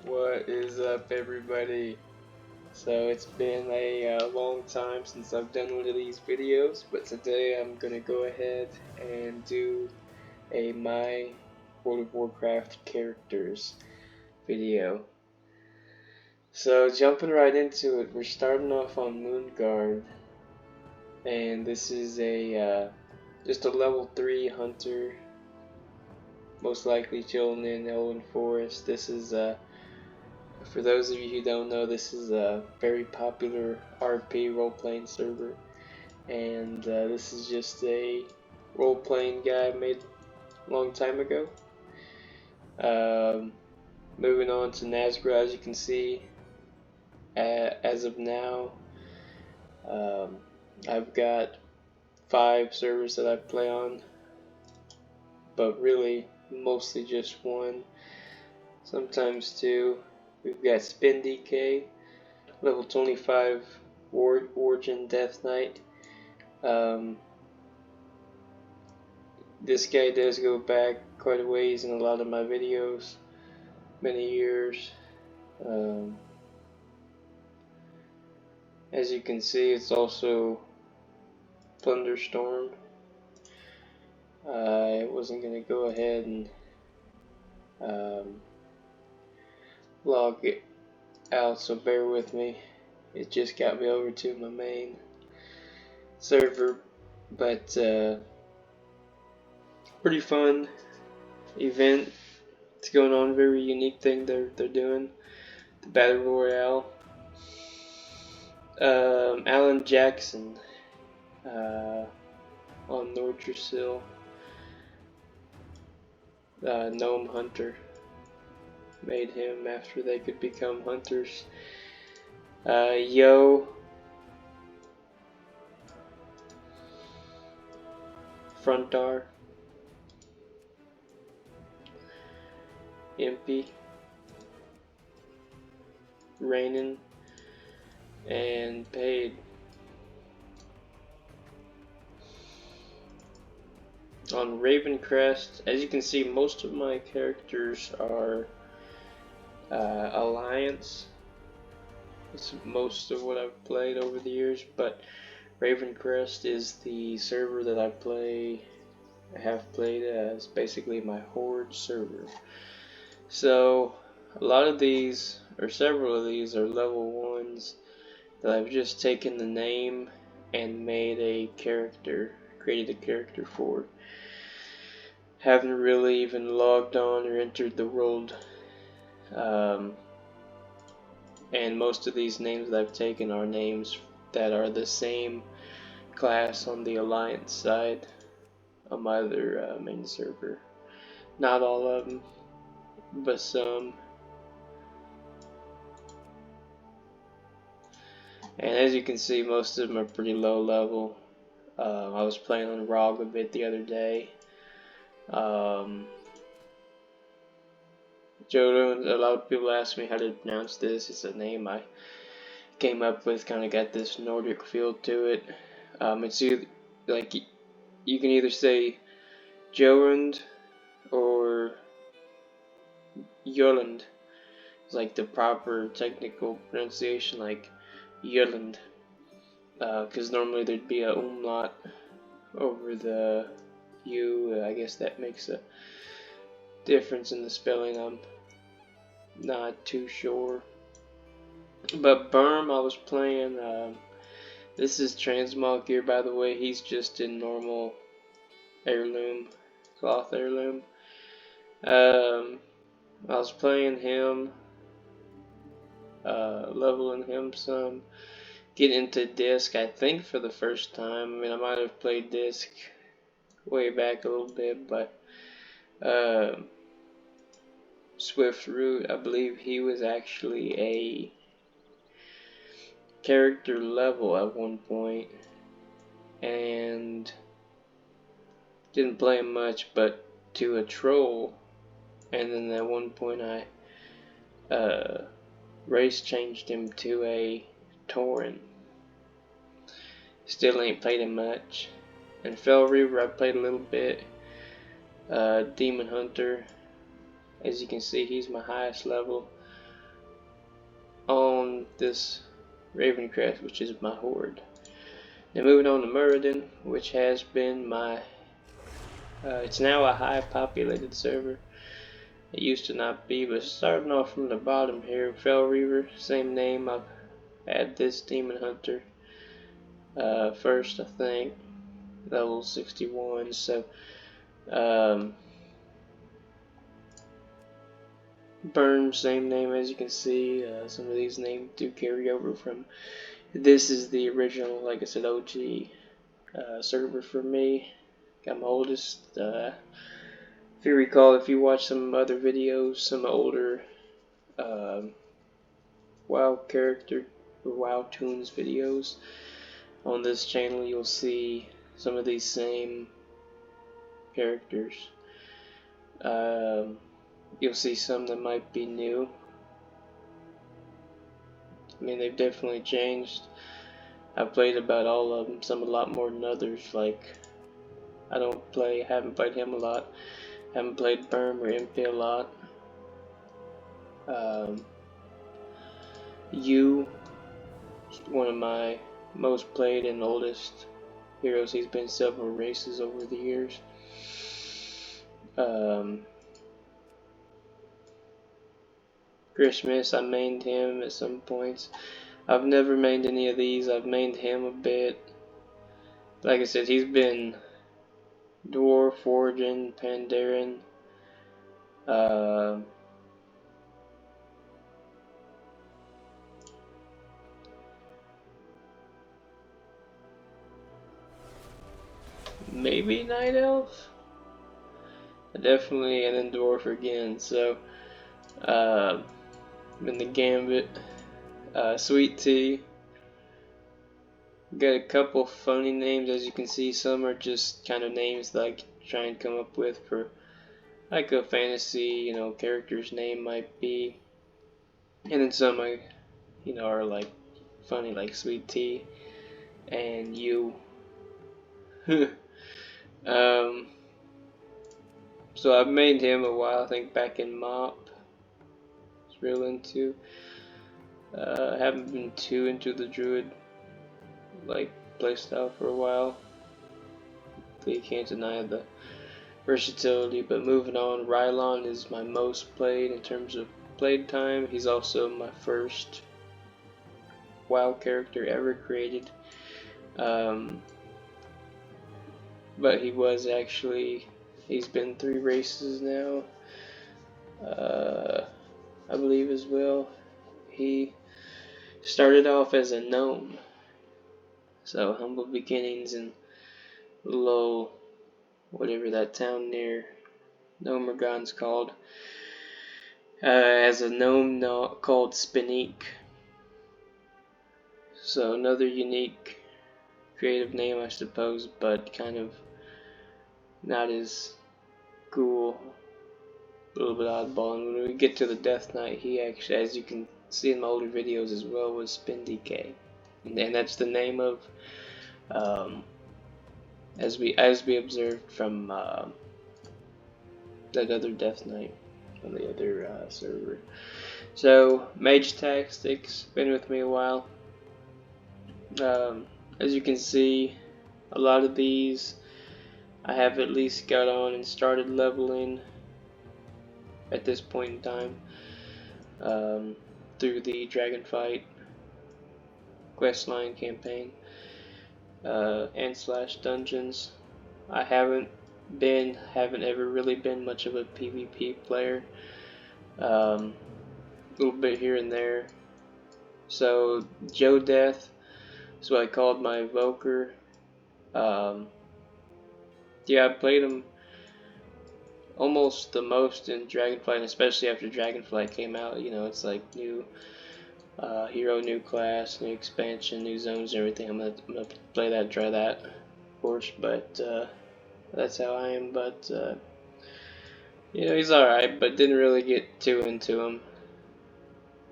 What is up, everybody? So it's been a long time since I've done one of these videos, but today I'm gonna go ahead and do a my World of Warcraft characters video. So jumping right into it, we're starting off on Moonguard, and this is a just a level 3 hunter, most likely chilling in Elven Forest. This is for those of you who don't know, this is a very popular RP role-playing server, and this is just a role-playing guy made a long time ago. Um, Moving on to Nazgûl, as you can see, as of now, um, I've got 5 servers that I play on, but really mostly just one, sometimes 2. We've got Spin DK, level 25 Origin Death Knight. This guy does go back quite a ways in a lot of my videos, many years. As you can see, it's also Thunderstorm. I wasn't going to go ahead and log it out, so bear with me. It just got me over to my main server, but pretty fun event. It's going on, very unique thing they're doing, the Battle Royale. Alan Jackson on Nordrassil, Gnome Hunter, made him after they could become hunters. Yo, Frontar, Impy, Rainin, and Paid. On Ravencrest, as you can see, most of my characters are Alliance. It's most of what I've played over the years, but Ravencrest is the server that I have played as basically my Horde server. So a lot of these, or several of these, are level 1s that I've just taken the name and made a character, created a character for. Haven't really even logged on or entered the world. And most of these names that I've taken are names that are the same class on the Alliance side on my other main server. Not all of them, but some. And as you can see, most of them are pretty low level. I was playing on ROG a bit the other day. Jodo, a lot of people ask me how to pronounce this. It's a name I came up with, kind of got this Nordic feel to it. It's either, like, you can either say Jorund or Jolund. It's like the proper technical pronunciation, like Jolund. Because normally there'd be a umlaut over the U. I guess that makes a difference in the spelling. I'm not too sure. But Burm, I was playing. This is Transmog gear, by the way. He's just in normal heirloom, cloth heirloom. I was playing him, leveling him some, getting into disc, I think, for the first time. I mean, I might have played disc way back a little bit, but Swift Root, I believe he was actually a character level at one point, and didn't play him much, but to a troll. And then at one point I race changed him to a Tauren. Still ain't played him much. And Fell Reaver I played a little bit. Demon Hunter, as you can see, he's my highest level. on this Ravencrest, which is my horde. Now moving on to Muradin, which has been my, it's now a high populated server. It used to not be, but starting off from the bottom here, Fell Reaver, same name. I've had this Demon Hunter first, I think, level 61. So Burn, same name as you can see. Some of these names do carry over from. This is the original, like I said, OG server for me. Got my oldest. If you recall, if you watch some other videos, some older WoW character or WoW Tunes videos on this channel, you'll see some of these same characters. You'll see some that might be new. I mean, they've definitely changed. I've played about all of them, some a lot more than others. Like, haven't played him a lot. Haven't played Burm or MP a lot. You, one of my most played and oldest heroes. He's been several races over the years. Christmas, I mained him at some points. I've never mained any of these. I've mained him a bit. Like I said, he's been Dwarf, Origin, Pandaren, maybe Night Elf? Definitely, and then Dwarf again. So, been the Gambit, Sweet Tea. Got a couple funny names, as you can see. Some are just kind of names that I try and come up with for like a fantasy, character's name might be. And then some are like funny, like Sweet Tea and You. So I've made him a while, I think back in Mop. I was real into. I haven't been too into the Druid playstyle for a while. But you can't deny the versatility. But moving on, Rylon is my most played in terms of played time. He's also my first WoW character ever created. But he's been 3 races now, I believe as well. He started off as a gnome, so humble beginnings in low, whatever that town near Nomergon's called, as a gnome called Spinique. So another unique creative name, I suppose, but kind of not as cool, a little bit oddball. And when we get to the Death Knight, he actually, as you can see in my older videos as well, was Spindk, and that's the name of, as we observed from that other Death Knight on the other server. So Mage Tactics been with me a while. As you can see, a lot of these I have at least got on and started leveling at this point in time, through the Dragonfight questline campaign and / dungeons. I haven't ever really been much of a PvP player. A little bit here and there. So Joe Death is what I called my evoker. Yeah, I played him almost the most in Dragonflight, and especially after Dragonflight came out. It's like new hero, new class, new expansion, new zones, and everything. I'm gonna play that, try that, of course. But that's how I am. But he's alright, but didn't really get too into him,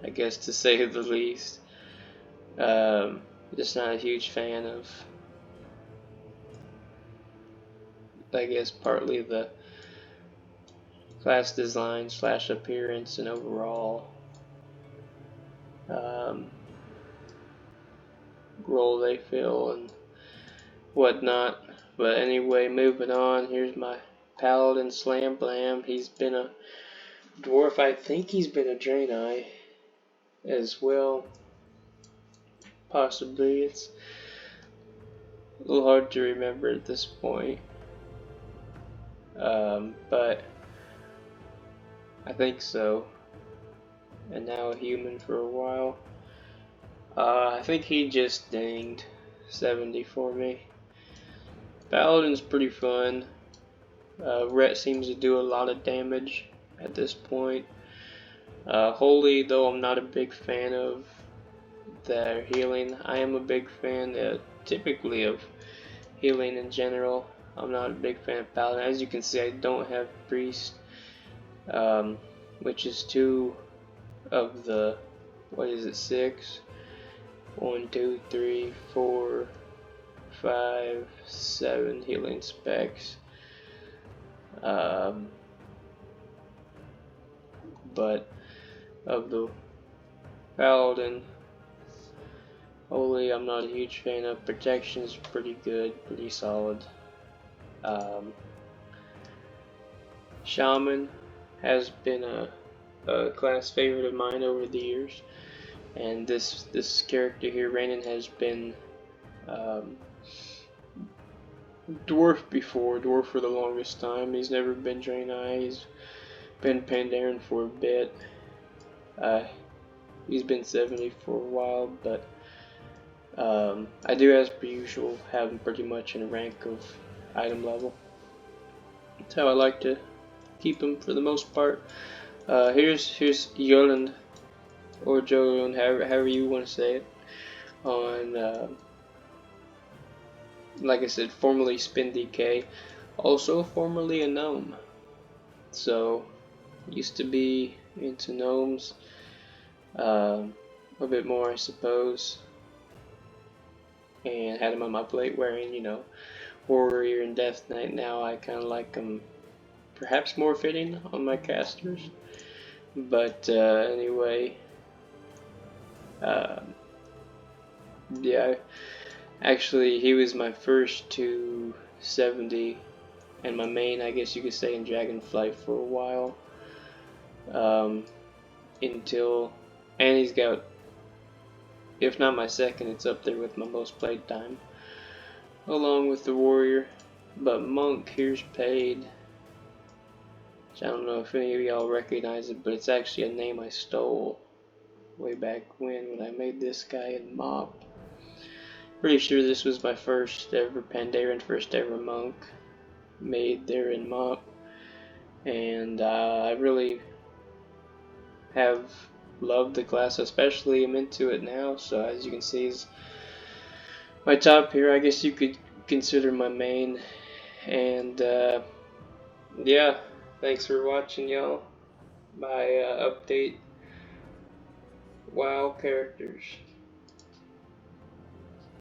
I guess, to say the least. Just not a huge fan of, I guess, partly the class design / appearance and overall role they fill and whatnot. But anyway, moving on. Here's my Paladin Slam Blam. He's been a dwarf. I think he's been a Draenei as well. Possibly. It's a little hard to remember at this point. But I think so. And now a human for a while. I think he just dinged 70 for me. Paladin's pretty fun. Rhett seems to do a lot of damage at this point. Holy, though I'm not a big fan of their healing. I am a big fan typically of healing in general. I'm not a big fan of Paladin. As you can see, I don't have Priest, which is 2 of the, what is it, 6? 1, 2, 3, 4, 5, 7 healing specs. But of the Paladin, Holy, I'm not a huge fan of. Protection's pretty good, pretty solid. Shaman has been a class favorite of mine over the years, and this character here, Rainin, has been dwarf before, dwarf for the longest time. He's never been Draenei. He's been Pandaren for a bit. He's been 70 for a while, but I do, as per usual, have him pretty much in a rank of item level. That's how I like to keep him for the most part. Here's Yoland, or Jolund, however you want to say it, on like I said, formerly Spin DK, also formerly a gnome. So used to be into gnomes a bit more, I suppose, and had him on my plate wearing, you know, Warrior and Death Knight. Now I kind of like them, perhaps more fitting on my casters. But anyway, yeah, actually he was my first 270 and my main, I guess you could say, in Dragonflight for a while. Until, and he's got, if not my second, it's up there with my most played time, along with the Warrior. But Monk, here's Paid. I don't know if any of y'all recognize it, but it's actually a name I stole way back when I made this guy in Mop. Pretty sure this was my first ever Pandaren, first ever Monk made there in Mop, and I really have loved the class, especially I'm into it now. So as you can see, is my top here. I guess you could consider my main, and yeah, thanks for watching, y'all. My update WoW characters.